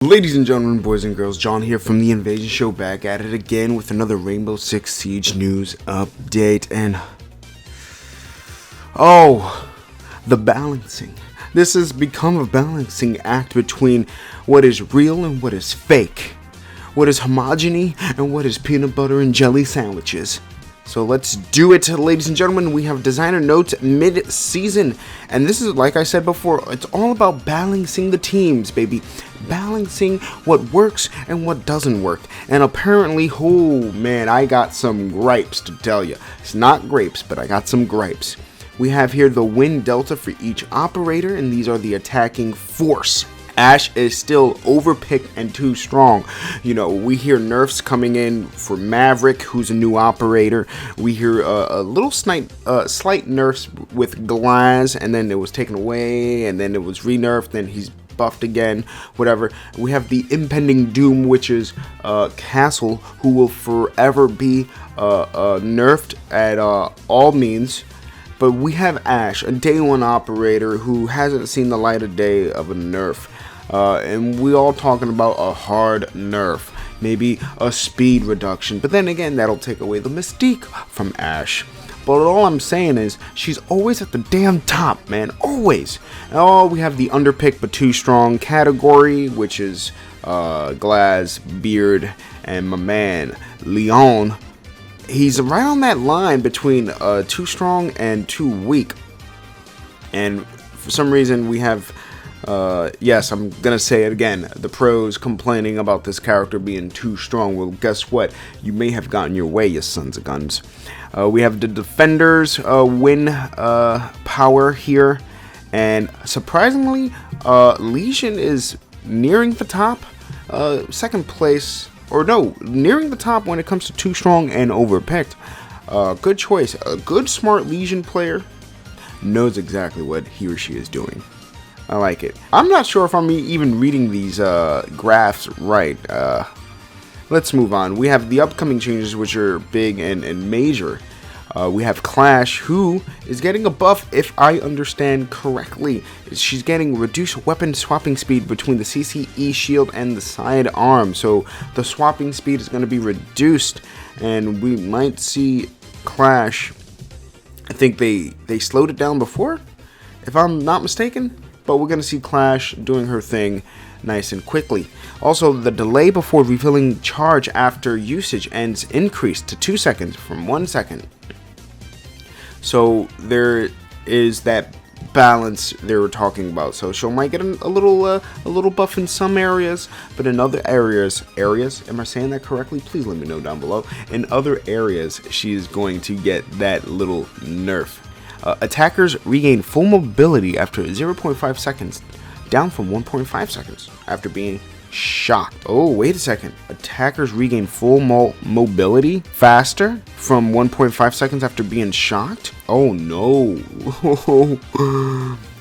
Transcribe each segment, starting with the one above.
Ladies and gentlemen, boys and girls, John here from the Invasion Show, back at it again with another Rainbow Six Siege news update. And the balancing. This has become a balancing act between what is real and what is fake, what is homogeny and what is peanut butter and jelly sandwiches. So let's do it, ladies and gentlemen. We have designer notes mid-season, and this is, like I said before, it's all about balancing the teams, baby. Balancing what works and what doesn't work. And apparently, oh man, I got some gripes to tell you. It's not grapes, but I got some gripes. We have here the win delta for each operator, and these are the attacking force. Ashe is still overpicked and too strong. You know, we hear nerfs coming in for Maverick, who's a new operator. We hear a little slight nerfs with Glaz, and then it was taken away, and then it was re-nerfed, and he's buffed again, whatever. We have the impending doom, which is Castle, who will forever be nerfed at all means. But we have Ashe, a day one operator who hasn't seen the light of day of a nerf. And we all talking about a hard nerf, maybe a speed reduction, but then again, that'll take away the mystique from Ashe. But all I'm saying is, she's always at the damn top, man, always. Oh, we have the underpicked but too strong category, which is Glaz, Beard, and my man, Leon. He's right on that line between too strong and too weak. And for some reason, we have... yes, I'm gonna say it again. The pros complaining about this character being too strong. Well, guess what? You may have gotten your way, you sons of guns. We have the defenders win power here, and surprisingly, Legion is nearing the top. Second place, or no, nearing the top when it comes to too strong and overpicked. Good choice. A good, smart Legion player knows exactly what he or she is doing. I like it. I'm not sure if I'm even reading these graphs right. Let's move on. We have the upcoming changes, which are big and major. We have Clash, who is getting a buff, if I understand correctly. She's getting reduced weapon swapping speed between the CCE shield and the sidearm. So the swapping speed is going to be reduced, and we might see Clash. I think they slowed it down before, if I'm not mistaken. But we're going to see Clash doing her thing nice and quickly. Also, the delay before refilling charge after usage ends increased to 2 seconds from 1 second. So there is that balance they were talking about. So she might get a little buff in some areas, but in other areas, am I saying that correctly? Please let me know down below. In other areas, she is going to get that little nerf. Attackers regain full mobility after 0.5 seconds, down from 1.5 seconds after being shocked. Oh, wait a second. Attackers regain full mobility faster from 1.5 seconds after being shocked? Oh no.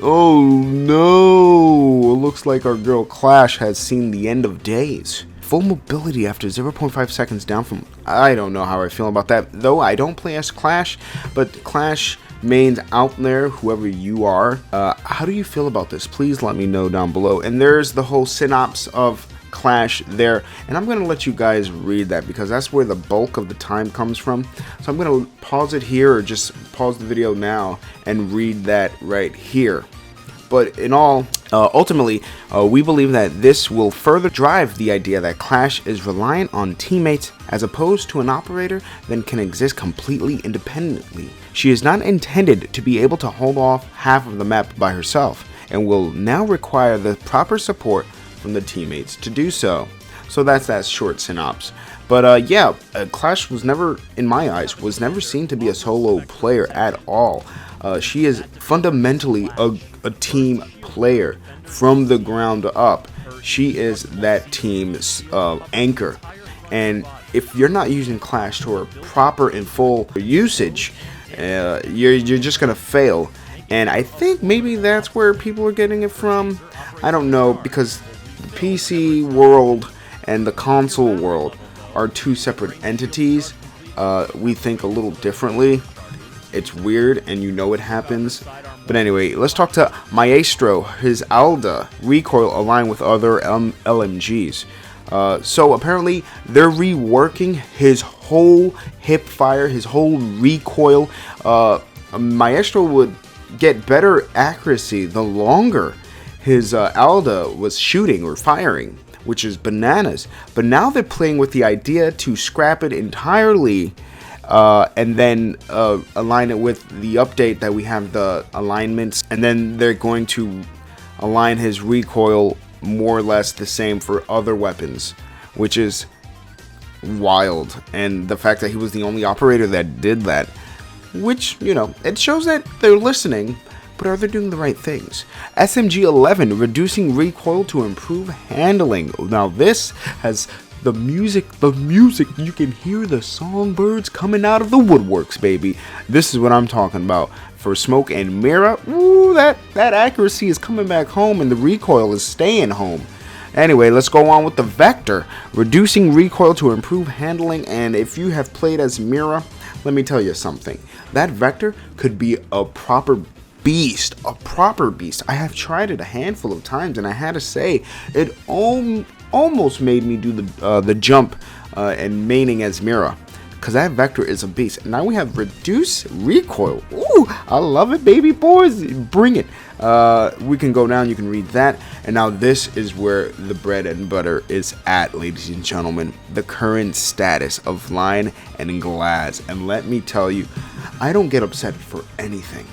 Oh no. It looks like our girl Clash has seen the end of days. Full mobility after 0.5 seconds, down from... I don't know how I feel about that, though I don't play as Clash, but Clash mains out there, whoever you are, how do you feel about this? Please let me know down below. And there's the whole synopsis of Clash there, and I'm going to let you guys read that because that's where the bulk of the time comes from. So I'm going to pause it here, or just pause the video now and read that right here. But in all, ultimately, we believe that this will further drive the idea that Clash is reliant on teammates as opposed to an operator that can exist completely independently. She is not intended to be able to hold off half of the map by herself, and will now require the proper support from the teammates to do so. So that's that short synopsis. But yeah, Clash was never, in my eyes, was never seen to be a solo player at all. She is fundamentally a team player from the ground up. She is that team's anchor. And if you're not using Clash to her proper and full usage, you're just gonna fail. And I think maybe that's where people are getting it from. I don't know, because the PC world and the console world are two separate entities. We think a little differently. It's weird, and you know it happens. But anyway, let's talk to Maestro. His ALDA recoil aligned with other LMGs. So apparently they're reworking his whole hip fire, his whole recoil. Maestro would get better accuracy the longer his ALDA was shooting or firing, which is bananas. But now they're playing with the idea to scrap it entirely and then align it with the update that we have the alignments, and then they're going to align his recoil more or less the same for other weapons, which is wild. And the fact that he was the only operator that did that, which, you know, it shows that they're listening, but are they doing the right things? SMG 11 reducing recoil to improve handling. Now this has the music, you can hear the songbirds coming out of the woodworks, baby. This is what I'm talking about. For Smoke and Mira, ooh, that accuracy is coming back home and the recoil is staying home. Anyway, let's go on with the Vector, reducing recoil to improve handling. And if you have played as Mira, let me tell you something. That Vector could be a proper beast, I have tried it a handful of times, and I had to say, it almost made me do the jump and maining as Mira, because that Vector is a beast. Now we have reduced recoil. Ooh, I love it, baby boys, bring it. We can go down, you can read that. And now this is where the bread and butter is at, ladies and gentlemen. The current status of Lion and Glaz. And let me tell you, I don't get upset for anything.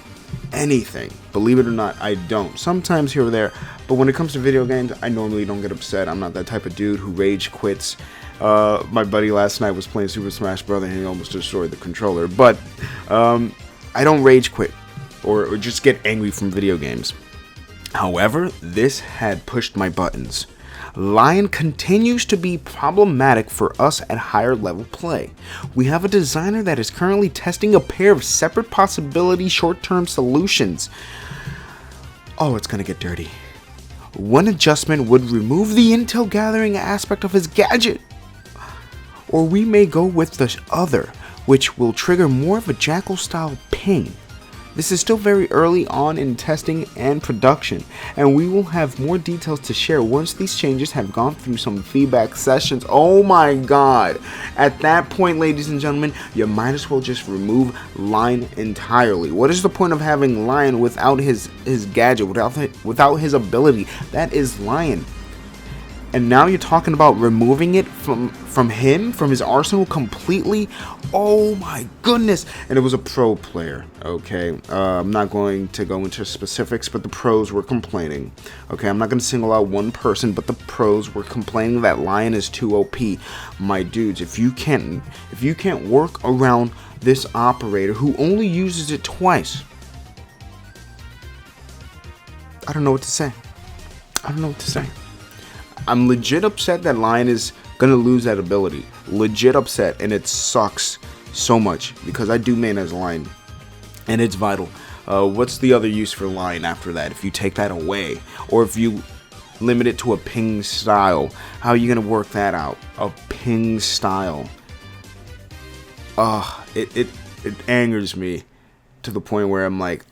Believe it or not, I don't. Sometimes here or there, but when it comes to video games, I normally don't get upset. I'm not that type of dude who rage quits. My buddy last night was playing Super Smash Bros. And he almost destroyed the controller. But I don't rage quit or just get angry from video games. However, this had pushed my buttons. Lion continues to be problematic for us at higher level play. We have a designer that is currently testing a pair of separate possibility short-term solutions. Oh, it's gonna get dirty. One adjustment would remove the intel gathering aspect of his gadget. Or we may go with the other, which will trigger more of a Jackal style ping. This is still very early on in testing and production, and we will have more details to share once these changes have gone through some feedback sessions. Oh my god. At that point, ladies and gentlemen, you might as well just remove Lion entirely. What is the point of having Lion without his gadget, without his ability? That is Lion. And now you're talking about removing it from his arsenal completely? Oh my goodness. And it was a pro player, okay? I'm not going to go into specifics, but the pros were complaining. Okay, I'm not going to single out one person, but the pros were complaining that Lion is too OP. My dudes, if you can't work around this operator who only uses it twice, I don't know what to say. I'm legit upset that Lion is gonna lose that ability. Legit upset, and it sucks so much because I do main as Lion, and it's vital. What's the other use for Lion after that? If you take that away, or if you limit it to a ping style, how are you gonna work that out? A ping style. It angers me to the point where I'm like,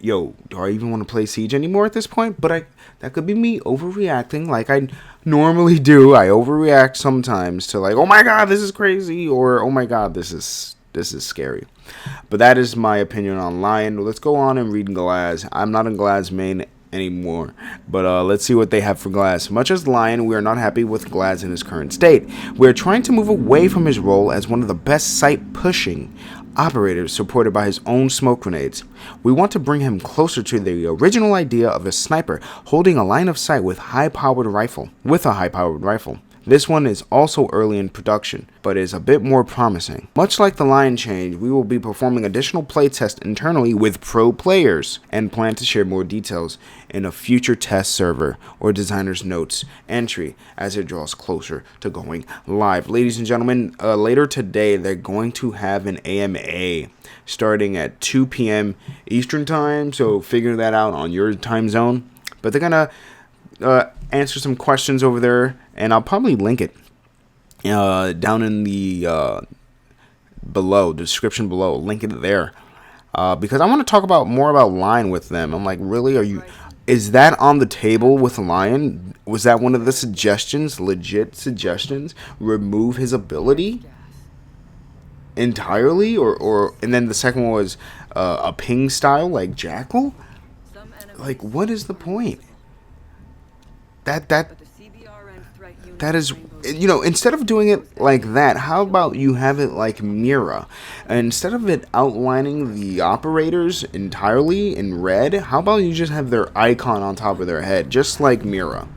yo, do I even want to play Siege anymore at this point? But that could be me overreacting like I normally do. I overreact sometimes to like, oh my god, this is crazy, or oh my god, this is scary. But that is my opinion on Lion. Let's go on and read Glaz. I'm not in Glaz main anymore, but let's see what they have for Glaz. Much as Lion, we are not happy with Glaz in his current state. We are trying to move away from his role as one of the best site pushing operators supported by his own smoke grenades. We want to bring him closer to the original idea of a sniper holding a line of sight with a high-powered rifle. This one is also early in production, but is a bit more promising. Much like the Lion change, we will be performing additional playtests internally with pro players, and plan to share more details in a future test server or designer's notes entry as it draws closer to going live. Ladies and gentlemen, later today they're going to have an AMA starting at 2 p.m. Eastern time, so figure that out on your time zone. But they're gonna answer some questions over there, and I'll probably link it down in the description below. Link it there. because I want to talk about more about Lion with them. I'm like, really? Are you? Is that on the table with Lion? Was that one of the suggestions? Legit suggestions? Remove his ability entirely, or and then the second one was a ping style like Jackal. Like, what is the point? That that is, instead of doing it like that, how about you have it like Mira? And instead of it outlining the operators entirely in red, how about you just have their icon on top of their head, just like Mira?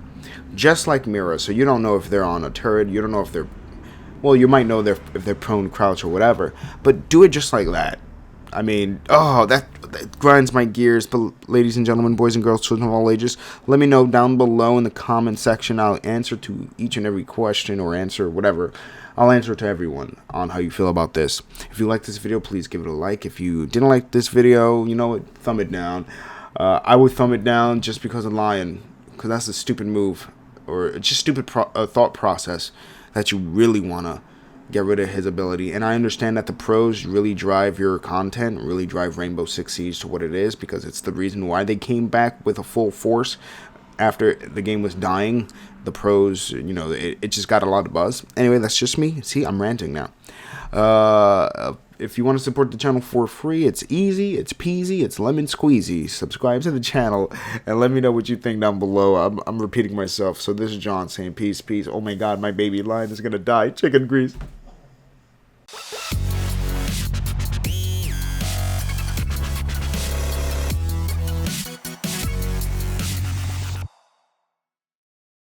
Just like Mira, so you don't know if they're on a turret, you don't know if they're, well, you might know if they're prone crouch or whatever, but do it just like that. I mean, oh, that grinds my gears. But ladies and gentlemen, boys and girls, children of all ages, let me know down below in the comment section. I'll answer to each and every question or answer whatever. I'll answer to everyone on how you feel about this. If you like this video, please give it a like. If you didn't like this video, you know what, thumb it down. I would thumb it down just because of Lion, because that's a stupid move, or just stupid thought process that you really want to get rid of his ability. And I understand that the pros really drive your content, really drive Rainbow Six Siege to what it is, because it's the reason why they came back with a full force after the game was dying. The pros, it just got a lot of buzz. Anyway, that's just me. See, I'm ranting now. If you want to support the channel for free, it's easy, it's peasy, it's lemon squeezy. Subscribe to the channel and let me know what you think down below. I'm repeating myself. So this is John saying peace, peace. Oh my god, my baby lion is gonna die. Chicken grease.